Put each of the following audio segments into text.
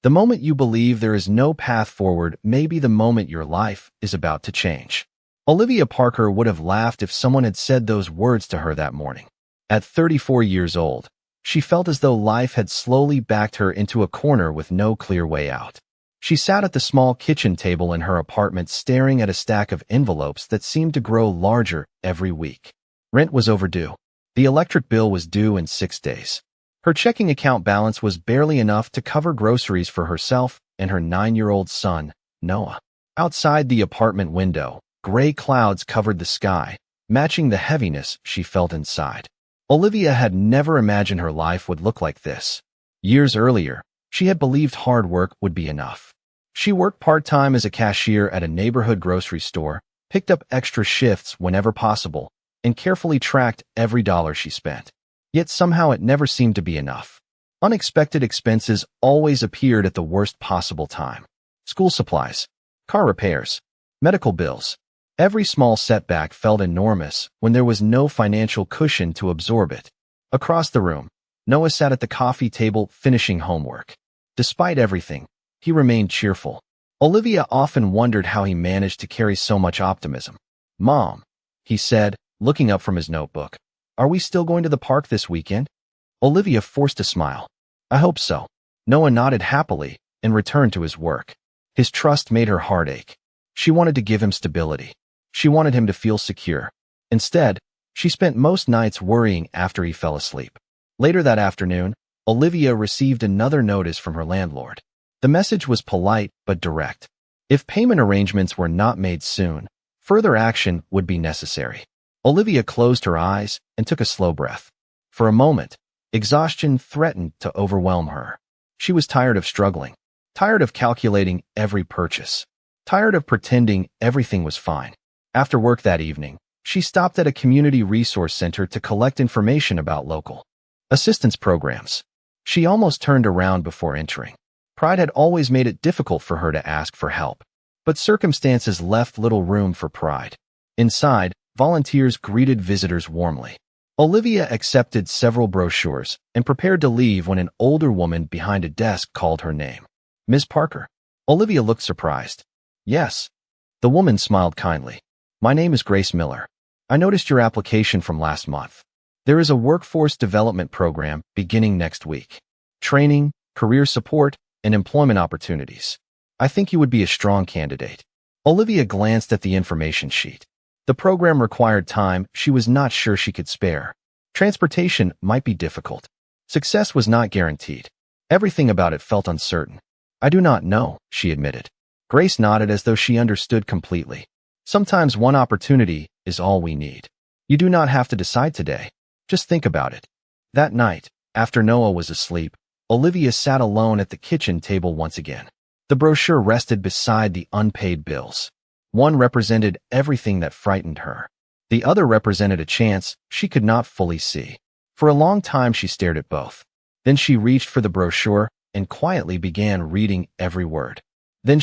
The moment you believe there is no path forward may be the moment your life is about to change. Olivia Parker would have laughed if someone had said those words to her that morning. At 34 years old, she felt as though life had slowly backed her into a corner with no clear way out. She sat at the small kitchen table in her apartment staring at a stack of envelopes that seemed to grow larger every week. Rent was overdue. The electric bill was due in 6 days. Her checking account balance was barely enough to cover groceries for herself and her 9-year-old son, Noah. Outside the apartment window, gray clouds covered the sky, matching the heaviness she felt inside. Olivia had never imagined her life would look like this. Years earlier, she had believed hard work would be enough. She worked part-time as a cashier at a neighborhood grocery store, picked up extra shifts whenever possible, and carefully tracked every dollar she spent. Yet somehow it never seemed to be enough. Unexpected expenses always appeared at the worst possible time. School supplies, car repairs, medical bills. Every small setback felt enormous when there was no financial cushion to absorb it. Across the room, Noah sat at the coffee table finishing homework. Despite everything, he remained cheerful. Olivia often wondered how he managed to carry so much optimism. "Mom," he said, looking up from his notebook, "are we still going to the park this weekend?" Olivia forced a smile. "I hope so." Noah nodded happily and returned to his work. His trust made her heart ache. She wanted to give him stability. She wanted him to feel secure. Instead, she spent most nights worrying after he fell asleep. Later that afternoon, Olivia received another notice from her landlord. The message was polite but direct. If payment arrangements were not made soon, further action would be necessary. Olivia closed her eyes and took a slow breath. For a moment, exhaustion threatened to overwhelm her. She was tired of struggling, tired of calculating every purchase, tired of pretending everything was fine. After work that evening, she stopped at a community resource center to collect information about local assistance programs. She almost turned around before entering. Pride had always made it difficult for her to ask for help, but circumstances left little room for pride. Inside, volunteers greeted visitors warmly. Olivia accepted several brochures and prepared to leave when an older woman behind a desk called her name. "Ms. Parker." Olivia looked surprised. "Yes." The woman smiled kindly. "My name is Grace Miller. I noticed your application from last month. There is a workforce development program beginning next week. Training, career support, and employment opportunities. I think you would be a strong candidate." Olivia glanced at the information sheet. The program required time she was not sure she could spare. Transportation might be difficult. Success was not guaranteed. Everything about it felt uncertain. "I do not know," she admitted. Grace nodded as though she understood completely. Sometimes one opportunity is all we need. You do not have to decide today. Just think about it. That night, after Noah was asleep, Olivia sat alone at the kitchen table once again. The brochure rested beside the unpaid bills. One represented everything that frightened her. The other represented a chance she could not fully see. For a long time she stared at both. Then she reached for the brochure and quietly began reading every word. The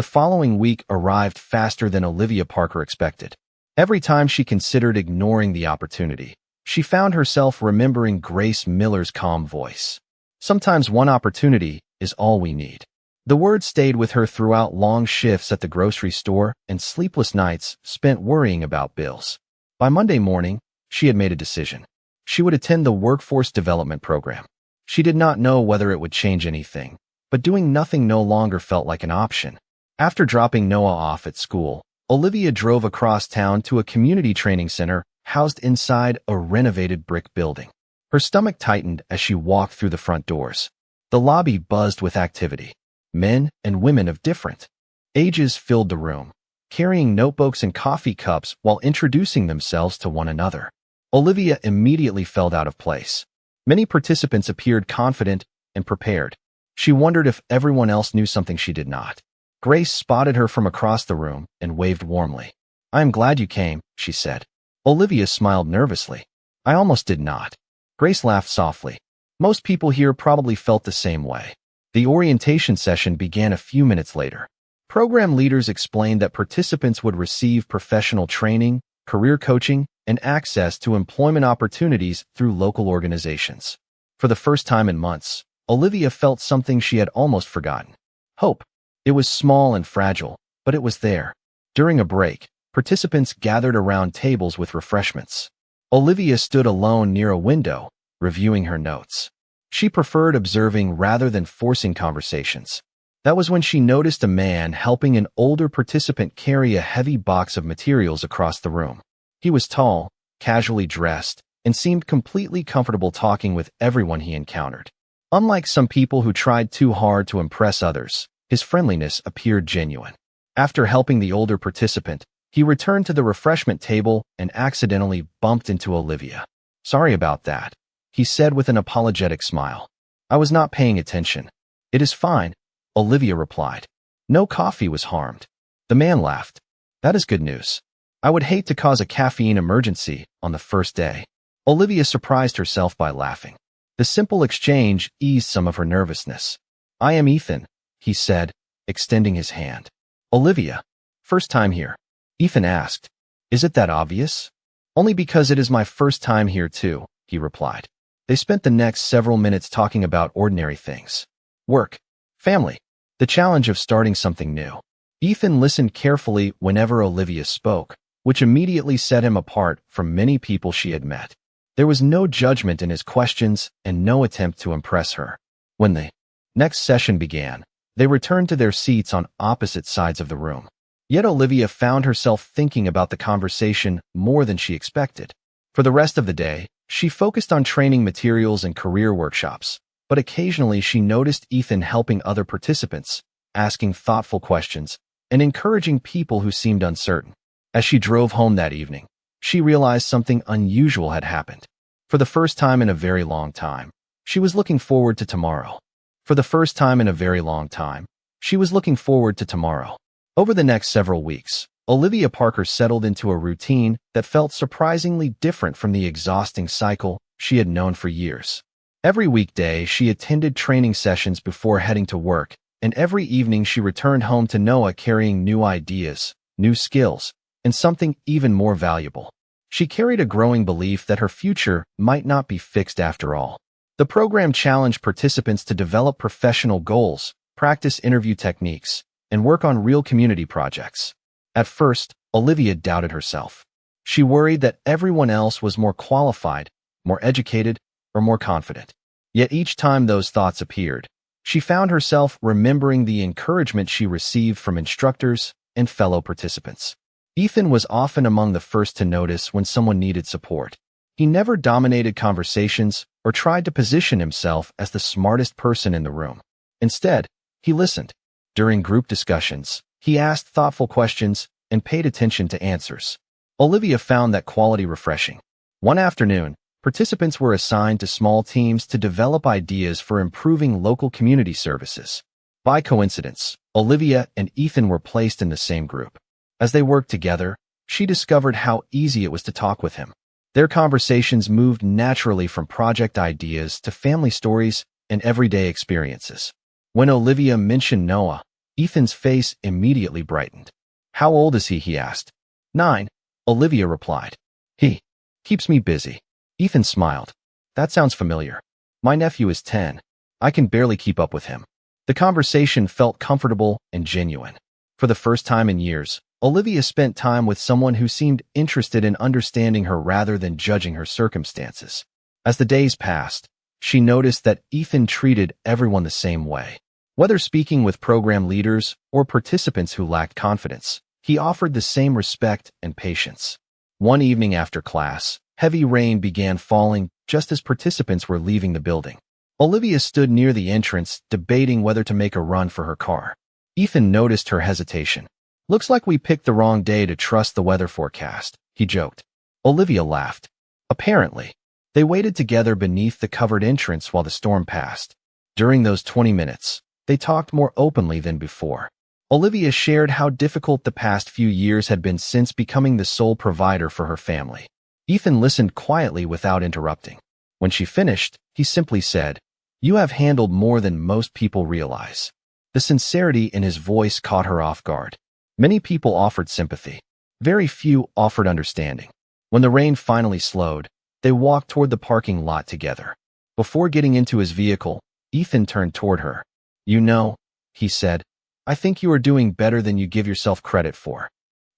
following week arrived faster than Olivia Parker expected. Every time she considered ignoring the opportunity, she found herself remembering Grace Miller's calm voice. Sometimes one opportunity is all we need. The word stayed with her throughout long shifts at the grocery store and sleepless nights spent worrying about bills. By Monday morning, she had made a decision. She would attend the workforce development program. She did not know whether it would change anything, but doing nothing no longer felt like an option. After dropping Noah off at school, Olivia drove across town to a community training center housed inside a renovated brick building. Her stomach tightened as she walked through the front doors. The lobby buzzed with activity. Men and women of different ages filled the room, carrying notebooks and coffee cups while introducing themselves to one another. Olivia immediately felt out of place. Many participants appeared confident and prepared. She wondered if everyone else knew something she did not. Grace spotted her from across the room and waved warmly. "I am glad you came," she said. Olivia smiled nervously. "I almost did not." Grace laughed softly. Most people here probably felt the same way. The orientation session began a few minutes later. Program leaders explained that participants would receive professional training, career coaching, and access to employment opportunities through local organizations. For the first time in months, Olivia felt something she had almost forgotten. Hope. It was small and fragile, but it was there. During a break, participants gathered around tables with refreshments. Olivia stood alone near a window, reviewing her notes. She preferred observing rather than forcing conversations. That was when she noticed a man helping an older participant carry a heavy box of materials across the room. He was tall, casually dressed, and seemed completely comfortable talking with everyone he encountered. Unlike some people who tried too hard to impress others, his friendliness appeared genuine. After helping the older participant, he returned to the refreshment table and accidentally bumped into Olivia. "Sorry about that," he said with an apologetic smile. "I was not paying attention." "It is fine," Olivia replied. "No coffee was harmed." The man laughed. "That is good news. I would hate to cause a caffeine emergency on the first day." Olivia surprised herself by laughing. The simple exchange eased some of her nervousness. "I am Ethan," he said, extending his hand. "Olivia, first time here?" Ethan asked. "Is it that obvious?" "Only because it is my first time here too," he replied. They spent the next several minutes talking about ordinary things. Work, family, the challenge of starting something new. Ethan listened carefully whenever Olivia spoke, which immediately set him apart from many people she had met. There was no judgment in his questions and no attempt to impress her. When the next session began, they returned to their seats on opposite sides of the room. Yet Olivia found herself thinking about the conversation more than she expected. For the rest of the day, she focused on training materials and career workshops, but occasionally she noticed Ethan helping other participants, asking thoughtful questions, and encouraging people who seemed uncertain. As she drove home that evening, she realized something unusual had happened. For the first time in a very long time, she was looking forward to tomorrow. For the first time in a very long time, she was looking forward to tomorrow. Over the next several weeks, Olivia Parker settled into a routine that felt surprisingly different from the exhausting cycle she had known for years. Every weekday, she attended training sessions before heading to work, and every evening she returned home to Noah carrying new ideas, new skills, and something even more valuable. She carried a growing belief that her future might not be fixed after all. The program challenged participants to develop professional goals, practice interview techniques, and work on real community projects. At first, Olivia doubted herself. She worried that everyone else was more qualified, more educated, or more confident. Yet each time those thoughts appeared, she found herself remembering the encouragement she received from instructors and fellow participants. Ethan was often among the first to notice when someone needed support. He never dominated conversations or tried to position himself as the smartest person in the room. Instead, he listened. During group discussions, he asked thoughtful questions and paid attention to answers. Olivia found that quality refreshing. One afternoon, participants were assigned to small teams to develop ideas for improving local community services. By coincidence, Olivia and Ethan were placed in the same group. As they worked together, she discovered how easy it was to talk with him. Their conversations moved naturally from project ideas to family stories and everyday experiences. When Olivia mentioned Noah, Ethan's face immediately brightened. "How old is he?" he asked. "9, Olivia replied. "He keeps me busy." Ethan smiled. "That sounds familiar. My nephew is 10. I can barely keep up with him." The conversation felt comfortable and genuine. For the first time in years, Olivia spent time with someone who seemed interested in understanding her rather than judging her circumstances. As the days passed, she noticed that Ethan treated everyone the same way. Whether speaking with program leaders or participants who lacked confidence, he offered the same respect and patience. One evening after class, heavy rain began falling just as participants were leaving the building. Olivia stood near the entrance, debating whether to make a run for her car. Ethan noticed her hesitation. "Looks like we picked the wrong day to trust the weather forecast," he joked. Olivia laughed. Apparently, they waited together beneath the covered entrance while the storm passed. During those 20 minutes, they talked more openly than before. Olivia shared how difficult the past few years had been since becoming the sole provider for her family. Ethan listened quietly without interrupting. When she finished, he simply said, "You have handled more than most people realize." The sincerity in his voice caught her off guard. Many people offered sympathy. Very few offered understanding. When the rain finally slowed, they walked toward the parking lot together. Before getting into his vehicle, Ethan turned toward her. "You know," he said, "I think you are doing better than you give yourself credit for."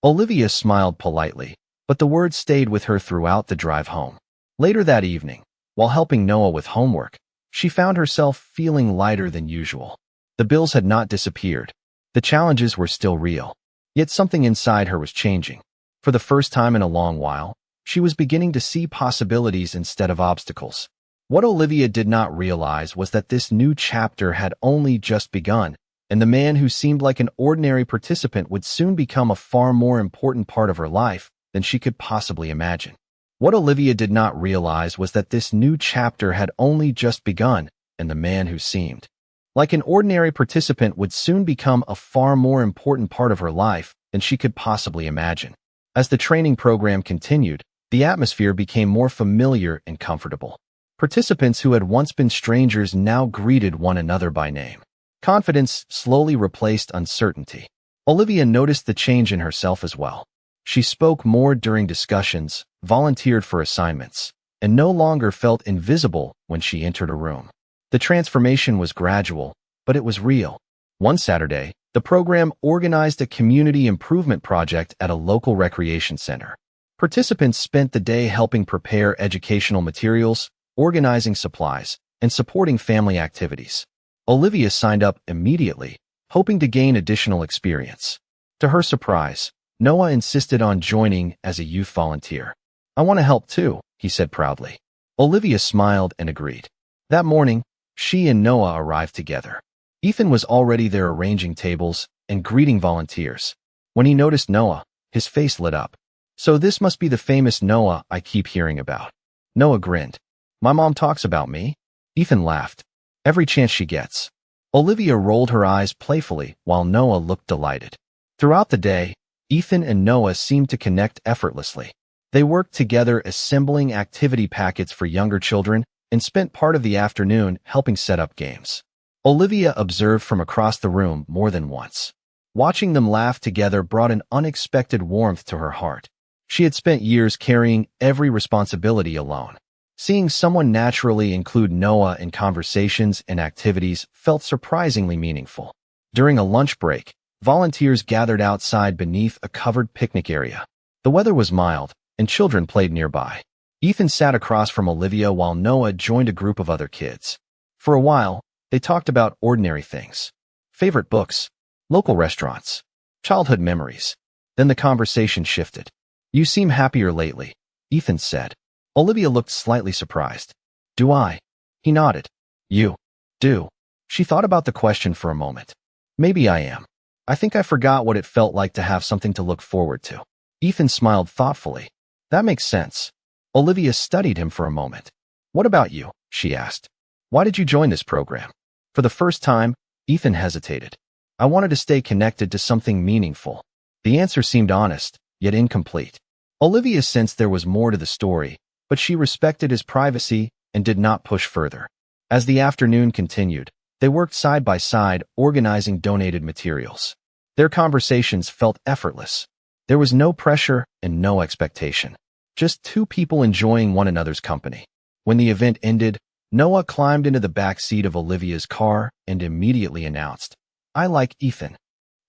Olivia smiled politely, but the words stayed with her throughout the drive home. Later that evening, while helping Noah with homework, she found herself feeling lighter than usual. The bills had not disappeared. The challenges were still real. Yet something inside her was changing. For the first time in a long while, she was beginning to see possibilities instead of obstacles. What Olivia did not realize was that this new chapter had only just begun, and the man who seemed like an ordinary participant would soon become a far more important part of her life than she could possibly imagine. What Olivia did not realize was that this new chapter had only just begun, and the man who seemed like an ordinary participant would soon become a far more important part of her life than she could possibly imagine. As the training program continued, the atmosphere became more familiar and comfortable. Participants who had once been strangers now greeted one another by name. Confidence slowly replaced uncertainty. Olivia noticed the change in herself as well. She spoke more during discussions, volunteered for assignments, and no longer felt invisible when she entered a room. The transformation was gradual, but it was real. One Saturday, the program organized a community improvement project at a local recreation center. Participants spent the day helping prepare educational materials, organizing supplies, and supporting family activities. Olivia signed up immediately, hoping to gain additional experience. To her surprise, Noah insisted on joining as a youth volunteer. "I want to help too," he said proudly. Olivia smiled and agreed. That morning, she and Noah arrived together. Ethan was already there arranging tables and greeting volunteers. When he noticed Noah, his face lit up. "So this must be the famous Noah I keep hearing about." Noah grinned. "My mom talks about me." Ethan laughed. "Every chance she gets." Olivia rolled her eyes playfully while Noah looked delighted. Throughout the day, Ethan and Noah seemed to connect effortlessly. They worked together assembling activity packets for younger children and spent part of the afternoon helping set up games. Olivia observed from across the room more than once. Watching them laugh together brought an unexpected warmth to her heart. She had spent years carrying every responsibility alone. Seeing someone naturally include Noah in conversations and activities felt surprisingly meaningful. During a lunch break, volunteers gathered outside beneath a covered picnic area. The weather was mild, and children played nearby. Ethan sat across from Olivia while Noah joined a group of other kids. For a while, they talked about ordinary things. Favorite books, local restaurants, childhood memories. Then the conversation shifted. "You seem happier lately," Ethan said. Olivia looked slightly surprised. "Do I?" He nodded. "You do." She thought about the question for a moment. "Maybe I am. I think I forgot what it felt like to have something to look forward to." Ethan smiled thoughtfully. "That makes sense." Olivia studied him for a moment. "What about you?" she asked. "Why did you join this program?" For the first time, Ethan hesitated. "I wanted to stay connected to something meaningful." The answer seemed honest, yet incomplete. Olivia sensed there was more to the story, but she respected his privacy and did not push further. As the afternoon continued, they worked side by side, organizing donated materials. Their conversations felt effortless. There was no pressure and no expectation. Just two people enjoying one another's company. When the event ended, Noah climbed into the back seat of Olivia's car and immediately announced, "I like Ethan."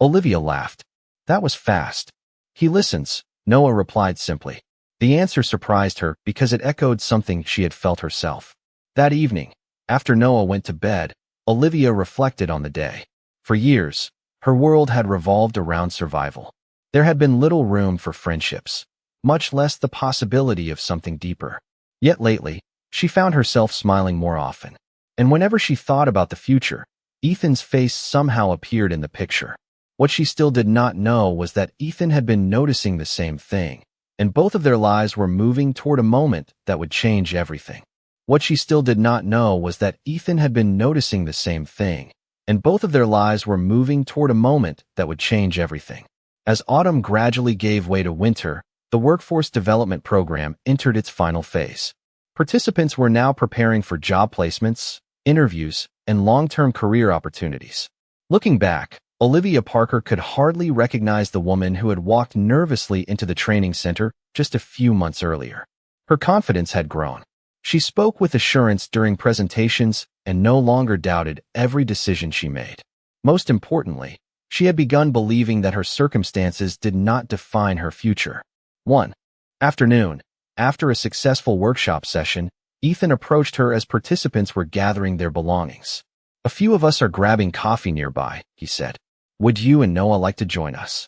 Olivia laughed. "That was fast." "He listens," Noah replied simply. The answer surprised her because it echoed something she had felt herself. That evening, after Noah went to bed, Olivia reflected on the day. For years, her world had revolved around survival. There had been little room for friendships, much less the possibility of something deeper. Yet lately, she found herself smiling more often. And whenever she thought about the future, Ethan's face somehow appeared in the picture. What she still did not know was that Ethan had been noticing the same thing, and both of their lives were moving toward a moment that would change everything. What she still did not know was that Ethan had been noticing the same thing, and both of their lives were moving toward a moment that would change everything. As autumn gradually gave way to winter, the Workforce Development Program entered its final phase. Participants were now preparing for job placements, interviews, and long-term career opportunities. Looking back, Olivia Parker could hardly recognize the woman who had walked nervously into the training center just a few months earlier. Her confidence had grown. She spoke with assurance during presentations and no longer doubted every decision she made. Most importantly, she had begun believing that her circumstances did not define her future. One afternoon, after a successful workshop session, Ethan approached her as participants were gathering their belongings. "A few of us are grabbing coffee nearby," he said. "Would you and Noah like to join us?"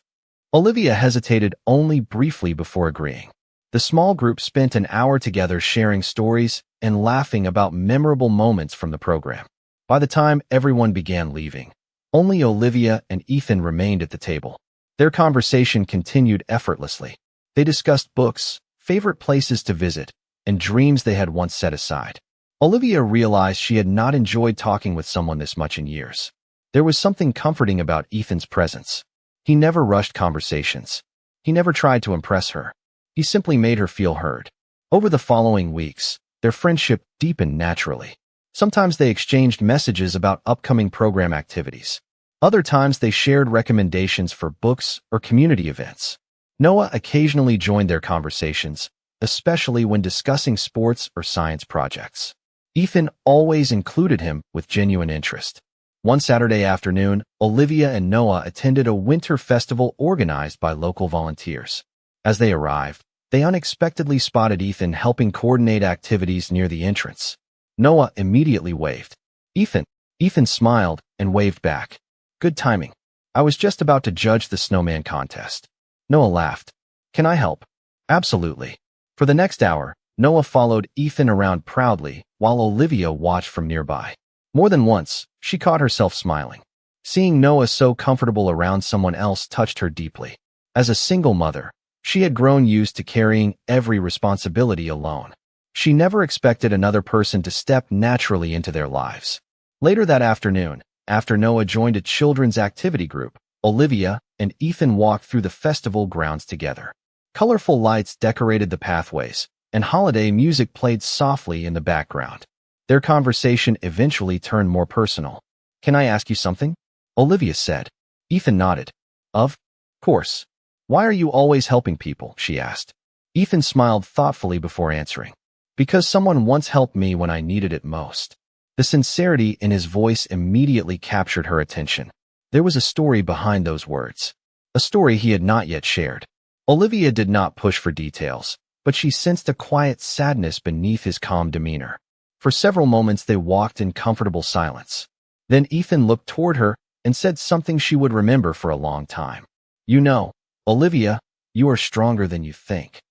Olivia hesitated only briefly before agreeing. The small group spent an hour together sharing stories and laughing about memorable moments from the program. By the time everyone began leaving, only Olivia and Ethan remained at the table. Their conversation continued effortlessly. They discussed books, favorite places to visit, and dreams they had once set aside. Olivia realized she had not enjoyed talking with someone this much in years. There was something comforting about Ethan's presence. He never rushed conversations. He never tried to impress her. He simply made her feel heard. Over the following weeks, their friendship deepened naturally. Sometimes they exchanged messages about upcoming program activities. Other times they shared recommendations for books or community events. Noah occasionally joined their conversations, especially when discussing sports or science projects. Ethan always included him with genuine interest. One Saturday afternoon, Olivia and Noah attended a winter festival organized by local volunteers. As they arrived, they unexpectedly spotted Ethan helping coordinate activities near the entrance. Noah immediately waved. Ethan smiled and waved back. "Good timing. I was just about to judge the snowman contest." Noah laughed. "Can I help?" "Absolutely." For the next hour, Noah followed Ethan around proudly while Olivia watched from nearby. More than once, she caught herself smiling. Seeing Noah so comfortable around someone else touched her deeply. As a single mother, she had grown used to carrying every responsibility alone. She never expected another person to step naturally into their lives. Later that afternoon, after Noah joined a children's activity group, Olivia and Ethan walked through the festival grounds together. Colorful lights decorated the pathways, and holiday music played softly in the background. Their conversation eventually turned more personal. "Can I ask you something?" Olivia said. Ethan nodded. "Of course. Why are you always helping people?" she asked. Ethan smiled thoughtfully before answering. "Because someone once helped me when I needed it most." The sincerity in his voice immediately captured her attention. There was a story behind those words, a story he had not yet shared. Olivia did not push for details, but she sensed a quiet sadness beneath his calm demeanor. For several moments they walked in comfortable silence. Then Ethan looked toward her and said something she would remember for a long time. "You know, Olivia, you are stronger than you think."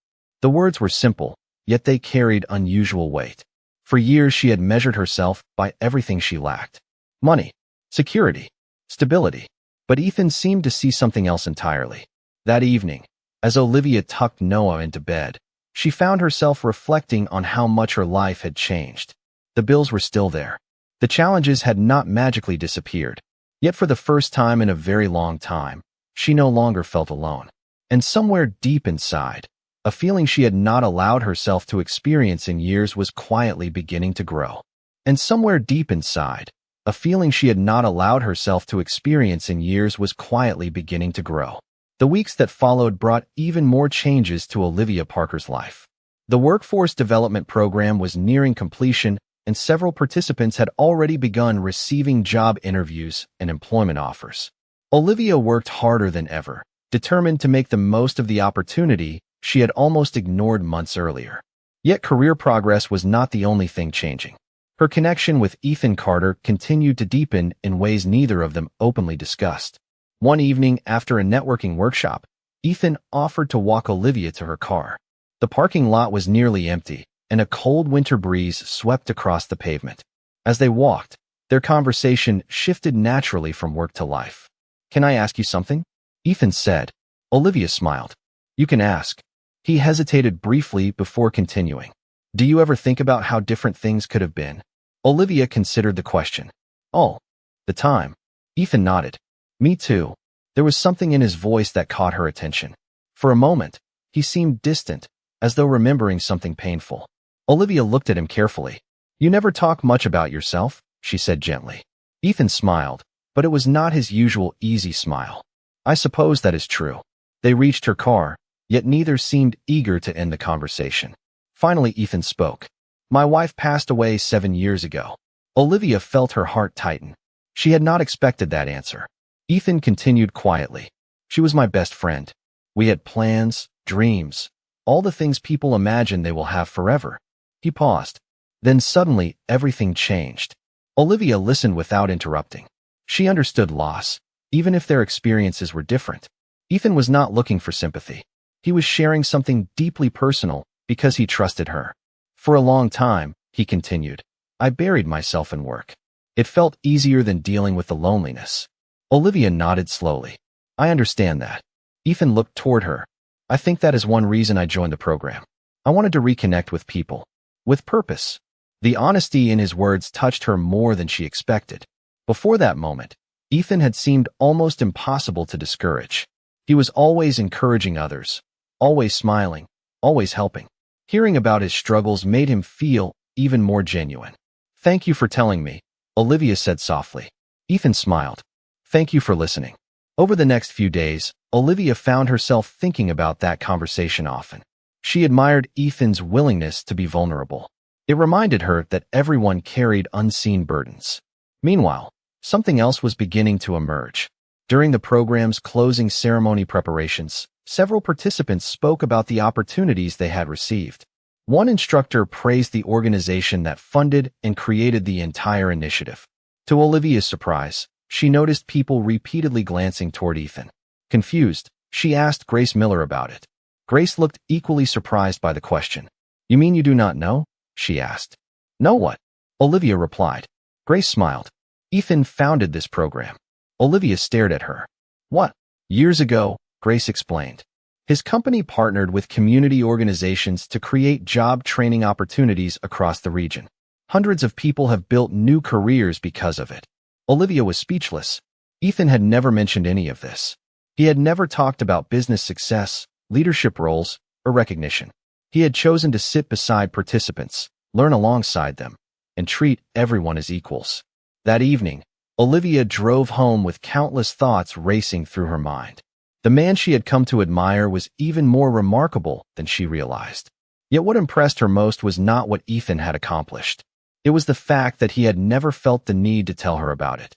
The words were simple, yet they carried unusual weight. For years she had measured herself by everything she lacked: money, security, stability. But Ethan seemed to see something else entirely. That evening, as Olivia tucked Noah into bed, she found herself reflecting on how much her life had changed. The bills were still there. The challenges had not magically disappeared. Yet for the first time in a very long time, she no longer felt alone. And somewhere deep inside, a feeling she had not allowed herself to experience in years was quietly beginning to grow. And somewhere deep inside, a feeling she had not allowed herself to experience in years was quietly beginning to grow. The weeks that followed brought even more changes to Olivia Parker's life. The workforce development program was nearing completion, and several participants had already begun receiving job interviews and employment offers. Olivia worked harder than ever, determined to make the most of the opportunity she had almost ignored months earlier. Yet career progress was not the only thing changing. Her connection with Ethan Carter continued to deepen in ways neither of them openly discussed. One evening after a networking workshop, Ethan offered to walk Olivia to her car. The parking lot was nearly empty, and a cold winter breeze swept across the pavement. As they walked, their conversation shifted naturally from work to life. "Can I ask you something?" Ethan said. Olivia smiled. "You can ask." He hesitated briefly before continuing. "Do you ever think about how different things could have been?" Olivia considered the question. "All the time." Ethan nodded. "Me too." There was something in his voice that caught her attention. For a moment, he seemed distant, as though remembering something painful. Olivia looked at him carefully. "You never talk much about yourself," she said gently. Ethan smiled, but it was not his usual easy smile. "I suppose that is true." They reached her car, yet neither seemed eager to end the conversation. Finally, Ethan spoke. My wife passed away 7 years ago. Olivia felt her heart tighten. She had not expected that answer. Ethan continued quietly. She was my best friend. We had plans, dreams, all the things people imagine they will have forever. He paused. Then suddenly, everything changed. Olivia listened without interrupting. She understood loss, even if their experiences were different. Ethan was not looking for sympathy. He was sharing something deeply personal because he trusted her. For a long time, he continued, I buried myself in work. It felt easier than dealing with the loneliness. Olivia nodded slowly. I understand that. Ethan looked toward her. I think that is one reason I joined the program. I wanted to reconnect with people. With purpose. The honesty in his words touched her more than she expected. Before that moment, Ethan had seemed almost impossible to discourage. He was always encouraging others, always smiling, always helping. Hearing about his struggles made him feel even more genuine. Thank you for telling me, Olivia said softly. Ethan smiled. Thank you for listening. Over the next few days, Olivia found herself thinking about that conversation often. She admired Ethan's willingness to be vulnerable. It reminded her that everyone carried unseen burdens. Meanwhile, something else was beginning to emerge. During the program's closing ceremony preparations, several participants spoke about the opportunities they had received. One instructor praised the organization that funded and created the entire initiative. To Olivia's surprise, she noticed people repeatedly glancing toward Ethan. Confused, she asked Grace Miller about it. Grace looked equally surprised by the question. You mean you do not know? She asked. Know what? Olivia replied. Grace smiled. Ethan founded this program. Olivia stared at her. What? Years ago, Grace explained. His company partnered with community organizations to create job training opportunities across the region. Hundreds of people have built new careers because of it. Olivia was speechless. Ethan had never mentioned any of this. He had never talked about business success, leadership roles, or recognition. He had chosen to sit beside participants, learn alongside them, and treat everyone as equals. That evening, Olivia drove home with countless thoughts racing through her mind. The man she had come to admire was even more remarkable than she realized. Yet what impressed her most was not what Ethan had accomplished. It was the fact that he had never felt the need to tell her about it.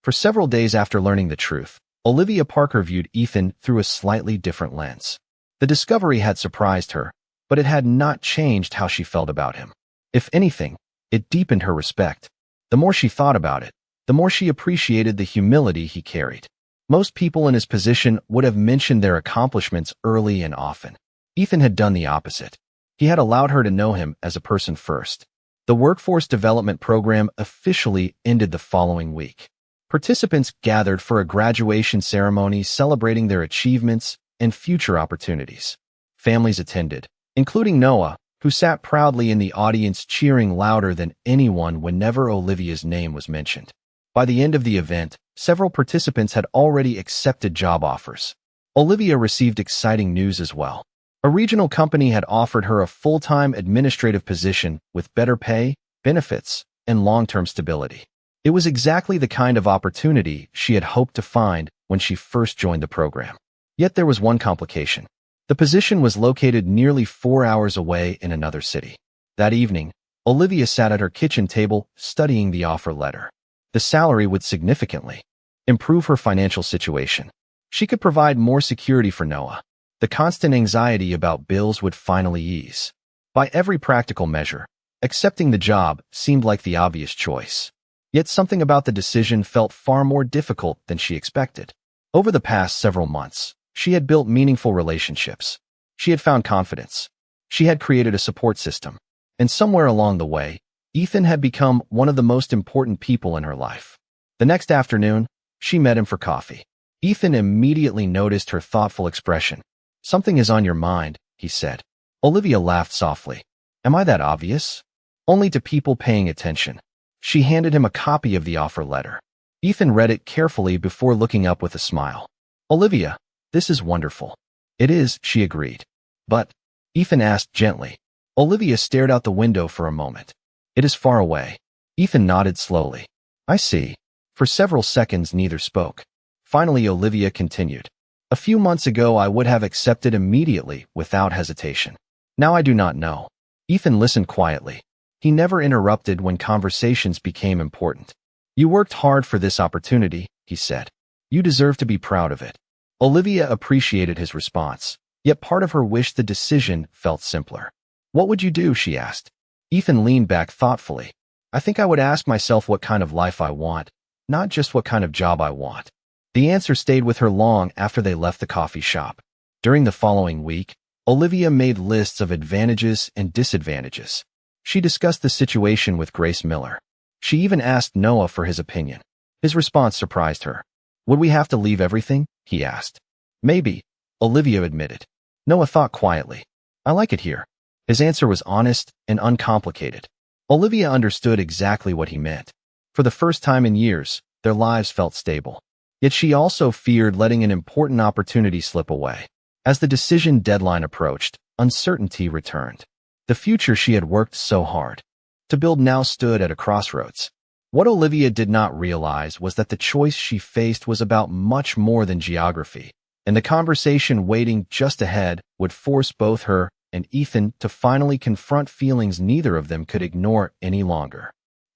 For several days after learning the truth, Olivia Parker viewed Ethan through a slightly different lens. The discovery had surprised her, but it had not changed how she felt about him. If anything, it deepened her respect. The more she thought about it, the more she appreciated the humility he carried. Most people in his position would have mentioned their accomplishments early and often. Ethan had done the opposite. He had allowed her to know him as a person first. The workforce development program officially ended the following week. Participants gathered for a graduation ceremony celebrating their achievements and future opportunities. Families attended, including Noah, who sat proudly in the audience cheering louder than anyone whenever Olivia's name was mentioned. By the end of the event, several participants had already accepted job offers. Olivia received exciting news as well. A regional company had offered her a full-time administrative position with better pay, benefits, and long-term stability. It was exactly the kind of opportunity she had hoped to find when she first joined the program. Yet there was one complication. The position was located nearly 4 hours away in another city. That evening, Olivia sat at her kitchen table studying the offer letter. The salary would significantly improve her financial situation. She could provide more security for Noah. The constant anxiety about bills would finally ease. By every practical measure, accepting the job seemed like the obvious choice. Yet something about the decision felt far more difficult than she expected. Over the past several months, she had built meaningful relationships. She had found confidence. She had created a support system. And somewhere along the way, Ethan had become one of the most important people in her life. The next afternoon, she met him for coffee. Ethan immediately noticed her thoughtful expression. Something is on your mind, he said. Olivia laughed softly. Am I that obvious? Only to people paying attention. She handed him a copy of the offer letter. Ethan read it carefully before looking up with a smile. Olivia, this is wonderful. It is, she agreed. But, Ethan asked gently. Olivia stared out the window for a moment. It is far away. Ethan nodded slowly. I see. For several seconds neither spoke. Finally Olivia continued. A few months ago, I would have accepted immediately without hesitation. Now I do not know. Ethan listened quietly. He never interrupted when conversations became important. You worked hard for this opportunity, he said. You deserve to be proud of it. Olivia appreciated his response, yet part of her wished the decision felt simpler. What would you do? She asked. Ethan leaned back thoughtfully. I think I would ask myself what kind of life I want, not just what kind of job I want. The answer stayed with her long after they left the coffee shop. During the following week, Olivia made lists of advantages and disadvantages. She discussed the situation with Grace Miller. She even asked Noah for his opinion. His response surprised her. Would we have to leave everything? He asked. Maybe, Olivia admitted. Noah thought quietly. I like it here. His answer was honest and uncomplicated. Olivia understood exactly what he meant. For the first time in years, their lives felt stable. Yet she also feared letting an important opportunity slip away. As the decision deadline approached, uncertainty returned. The future she had worked so hard to build now stood at a crossroads. What Olivia did not realize was that the choice she faced was about much more than geography, and the conversation waiting just ahead would force both her and Ethan to finally confront feelings neither of them could ignore any longer.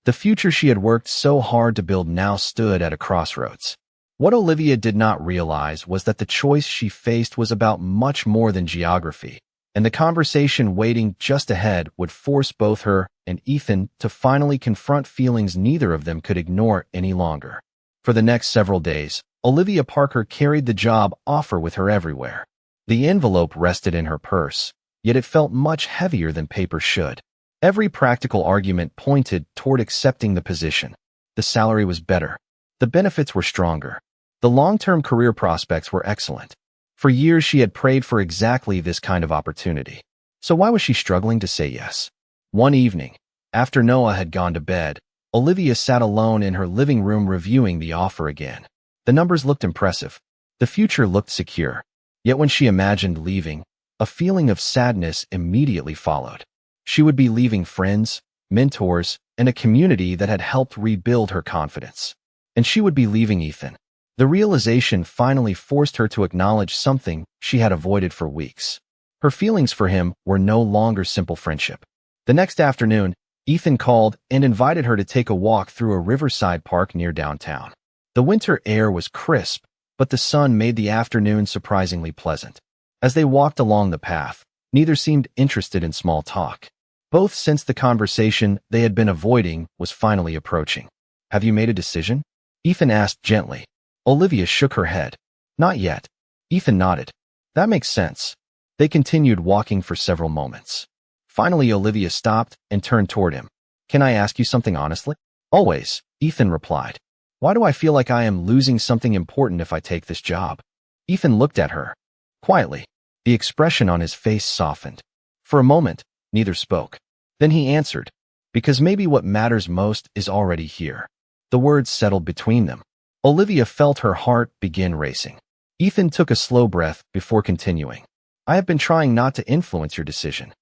The future she had worked so hard to build now stood at a crossroads. What Olivia did not realize was that the choice she faced was about much more than geography, and the conversation waiting just ahead would force both her and Ethan to finally confront feelings neither of them could ignore any longer. For the next several days, Olivia Parker carried the job offer with her everywhere. The envelope rested in her purse, yet it felt much heavier than paper should. Every practical argument pointed toward accepting the position. The salary was better. The benefits were stronger. The long-term career prospects were excellent. For years she had prayed for exactly this kind of opportunity. So why was she struggling to say yes? One evening, after Noah had gone to bed, Olivia sat alone in her living room reviewing the offer again. The numbers looked impressive. The future looked secure. Yet when she imagined leaving, a feeling of sadness immediately followed. She would be leaving friends, mentors, and a community that had helped rebuild her confidence. And she would be leaving Ethan. The realization finally forced her to acknowledge something she had avoided for weeks. Her feelings for him were no longer simple friendship. The next afternoon, Ethan called and invited her to take a walk through a riverside park near downtown. The winter air was crisp, but the sun made the afternoon surprisingly pleasant. As they walked along the path, neither seemed interested in small talk. Both sensed the conversation they had been avoiding was finally approaching. Have you made a decision? Ethan asked gently. Olivia shook her head. Not yet. Ethan nodded. That makes sense. They continued walking for several moments. Finally, Olivia stopped and turned toward him. Can I ask you something honestly? Always, Ethan replied. Why do I feel like I am losing something important if I take this job? Ethan looked at her. Quietly, the expression on his face softened. For a moment, neither spoke. Then he answered, because maybe what matters most is already here. The words settled between them. Olivia felt her heart begin racing. Ethan took a slow breath before continuing. I have been trying not to influence your decision.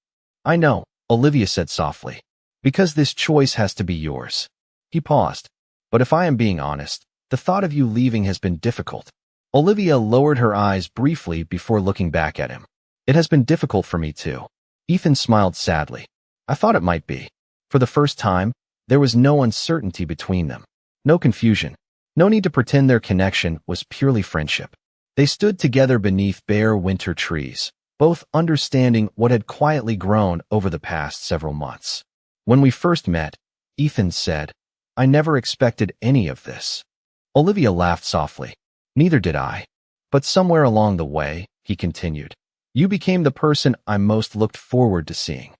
I know, Olivia said softly, because this choice has to be yours. He paused. But if I am being honest, the thought of you leaving has been difficult. Olivia lowered her eyes briefly before looking back at him. It has been difficult for me too. Ethan smiled sadly. I thought it might be. For the first time, there was no uncertainty between them. No confusion. No need to pretend their connection was purely friendship. They stood together beneath bare winter trees, both understanding what had quietly grown over the past several months. When we first met, Ethan said, I never expected any of this. Olivia laughed softly. Neither did I. But somewhere along the way, he continued, you became the person I most looked forward to seeing.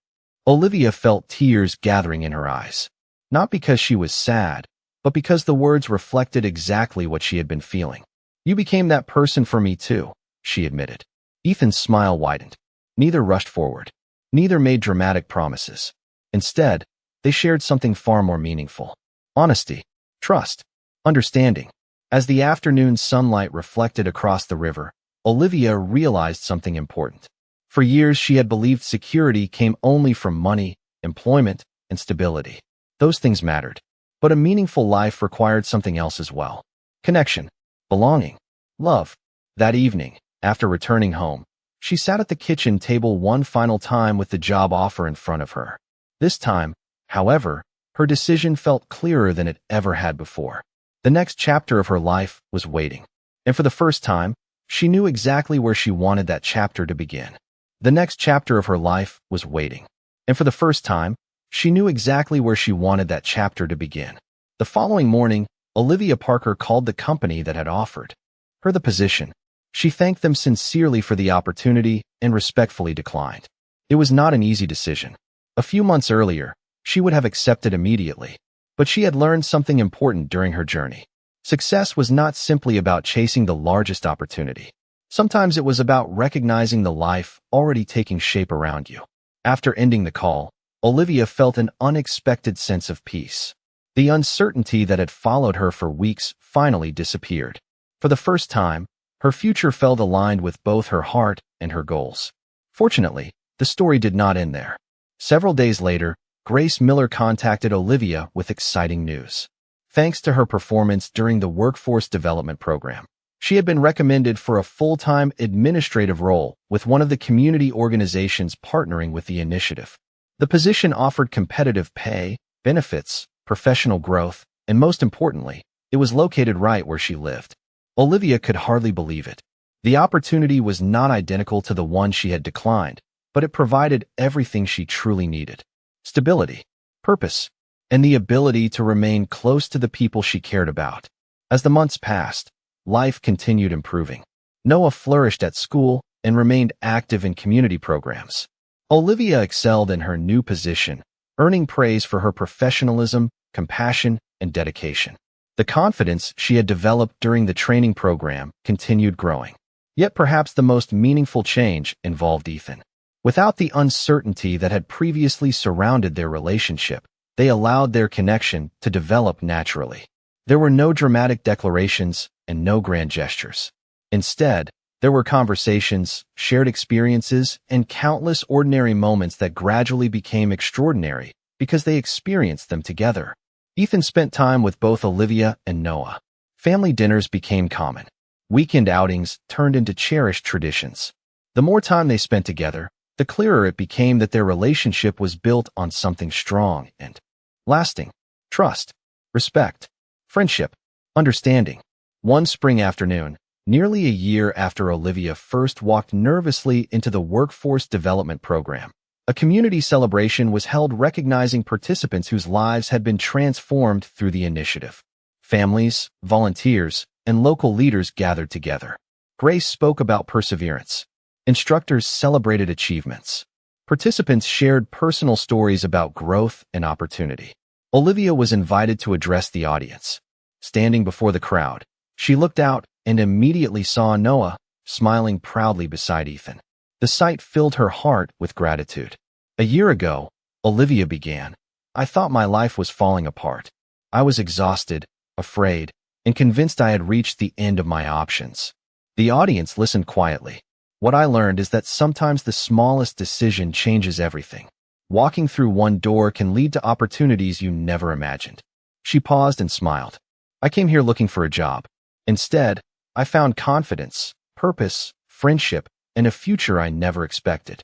Olivia felt tears gathering in her eyes. Not because she was sad, but because the words reflected exactly what she had been feeling. You became that person for me too, she admitted. Ethan's smile widened. Neither rushed forward. Neither made dramatic promises. Instead, they shared something far more meaningful. Honesty, trust, understanding. As the afternoon sunlight reflected across the river, Olivia realized something important. For years, she had believed security came only from money, employment, and stability. Those things mattered. But a meaningful life required something else as well. Connection, belonging, love. That evening, after returning home, she sat at the kitchen table one final time with the job offer in front of her. This time, however, her decision felt clearer than it ever had before. The next chapter of her life was waiting. And for the first time, she knew exactly where she wanted that chapter to begin. The next chapter of her life was waiting. And for the first time, she knew exactly where she wanted that chapter to begin. The following morning, Olivia Parker called the company that had offered her the position. She thanked them sincerely for the opportunity and respectfully declined. It was not an easy decision. A few months earlier, she would have accepted immediately. But she had learned something important during her journey. Success was not simply about chasing the largest opportunity. Sometimes it was about recognizing the life already taking shape around you. After ending the call, Olivia felt an unexpected sense of peace. The uncertainty that had followed her for weeks finally disappeared. For the first time, her future felt aligned with both her heart and her goals. Fortunately, the story did not end there. Several days later, Grace Miller contacted Olivia with exciting news. Thanks to her performance during the Workforce Development Program, she had been recommended for a full-time administrative role with one of the community organizations partnering with the initiative. The position offered competitive pay, benefits, professional growth, and most importantly, it was located right where she lived. Olivia could hardly believe it. The opportunity was not identical to the one she had declined, but it provided everything she truly needed: stability, purpose, and the ability to remain close to the people she cared about. As the months passed, life continued improving. Noah flourished at school and remained active in community programs. Olivia excelled in her new position, earning praise for her professionalism, compassion, and dedication. The confidence she had developed during the training program continued growing. Yet perhaps the most meaningful change involved Ethan. Without the uncertainty that had previously surrounded their relationship, they allowed their connection to develop naturally. There were no dramatic declarations and no grand gestures. Instead, there were conversations, shared experiences, and countless ordinary moments that gradually became extraordinary because they experienced them together. Ethan spent time with both Olivia and Noah. Family dinners became common. Weekend outings turned into cherished traditions. The more time they spent together, the clearer it became that their relationship was built on something strong and lasting: trust, respect, friendship, understanding. One spring afternoon, nearly a year after Olivia first walked nervously into the Workforce Development Program, a community celebration was held recognizing participants whose lives had been transformed through the initiative. Families, volunteers, and local leaders gathered together. Grace spoke about perseverance. Instructors celebrated achievements. Participants shared personal stories about growth and opportunity. Olivia was invited to address the audience. Standing before the crowd, she looked out and immediately saw Noah, smiling proudly beside Ethan. The sight filled her heart with gratitude. A year ago, Olivia began, "I thought my life was falling apart. I was exhausted, afraid, and convinced I had reached the end of my options." The audience listened quietly. "What I learned is that sometimes the smallest decision changes everything. Walking through one door can lead to opportunities you never imagined." She paused and smiled. "I came here looking for a job. Instead, I found confidence, purpose, friendship, and a future I never expected."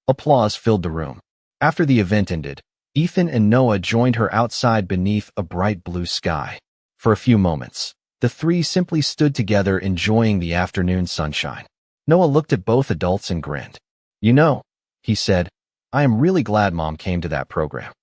Applause filled the room. After the event ended, Ethan and Noah joined her outside beneath a bright blue sky. For a few moments, the three simply stood together enjoying the afternoon sunshine. Noah looked at both adults and grinned. "You know," he said, "I am really glad Mom came to that program.